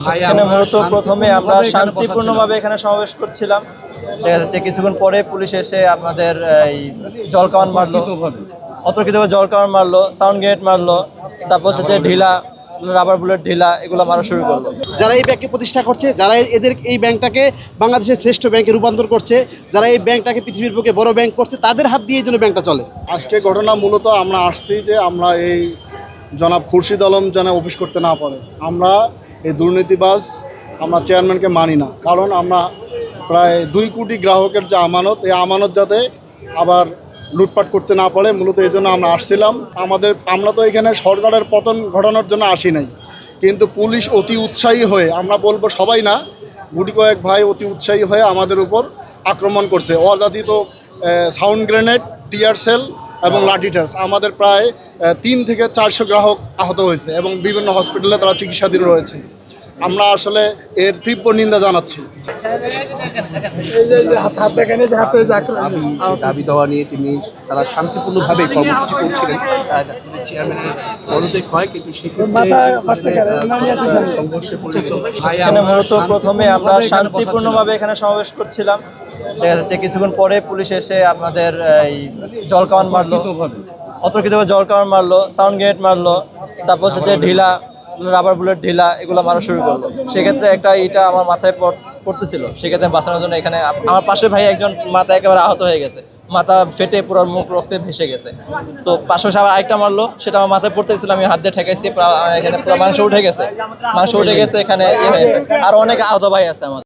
এখানে মূলত প্রথমে আমরা শান্তিপূর্ণভাবে এখানে সমাবেশ করছিলাম। দেখা যাচ্ছে কিছুক্ষণ পরে পুলিশ এসে আপনাদের এই জল কামান মারলো, অতর্কিতভাবে জল কামান মারলো, সাউন্ড গ্রেনেড মারলো, তারপর হচ্ছে যে ঢিলা, রাবার বুলেট ঢিলা এগুলো মারা শুরু করলো। যারা এই ব্যাংককে প্রতিষ্ঠা করছে, যারা এই ব্যাংকটাকে বাংলাদেশের শ্রেষ্ঠ ব্যাংকে রূপান্তর করছে, যারা এই ব্যাংকটাকে পৃথিবীর বুকে বড় ব্যাংক করছে, তাদের হাত দিয়ে এই জন্য ব্যাংকটা চলে। আজকে ঘটনা মূলত আমরা আসছি যে আমরা এই জনাব খুরশিদ আলম যেন অফিস করতে না পারে। আমরা এই দুর্নীতিবাজ আমরা চেয়ারম্যানকে মানি না, কারণ আমরা প্রায় 2 কোটি গ্রাহকের যে আমানত, এই আমানত যাতে আবার লুটপাট করতে না পারে, মূলত এই জন্য আমরা আসছিলাম। আমরা তো এখানে সরকারের পতন ঘটানোর জন্য আসি নাই, কিন্তু পুলিশ অতি উৎসাহী হয়ে, আমরা বলবো সবাই না, গুটি কয়েক ভাই অতি উৎসাহী হয়ে আমাদের উপর আক্রমণ করছে। অযাচিত সাউন্ড গ্রেনেড, টিয়ার সেল এবং লাঠিচার্জ। আমাদের প্রায় 3 থেকে 400 গ্রাহক আহত হয়েছে এবং বিভিন্ন হসপিটালে তারা চিকিৎসাধীন রয়েছে। আমরা আসলে এর তীব্র নিন্দা জানাচ্ছি। দাবি দেওয়া নিয়ে তারা শান্তিপূর্ণভাবে কর্মসূচি করছিলেন, চেয়ারম্যানের পদত্যাগ হয়, কিন্তু এখানে মূলত প্রথমে আমরা শান্তিপূর্ণভাবে এখানে সমাবেশ করছিলাম। দেখা যাচ্ছে কিছুক্ষণ পরে পুলিশ এসে আপনাদের এই জল কামান মারলো, অতর্কিতভাবে জল কামান মারলো, সাউন্ড গ্রেনেড মারলো, তারপর হচ্ছে যে ঢিলা, রাবার বুলেট ঢিলা এগুলো মারা শুরু করলো। সেক্ষেত্রে একটা ইটা আমার মাথায় পড়তেছিল, সেক্ষেত্রে বাঁচানোর জন্য এখানে আমার পাশে ভাই একজন মাথা একেবারে আহত হয়ে গেছে, মাথা ফেটে পুরো মুখ রক্তে ভেসে গেছে। তো পাশাপাশি আবার আরেকটা মারলো, সেটা আমার মাথায় পড়তেছিল, আমি হাত দিয়ে ঠেকাইছি, এখানে পুরো মাংস উঠে গেছে, এখানে ইয়ে হয়েছে। আর অনেক আহত ভাই আছে আমার।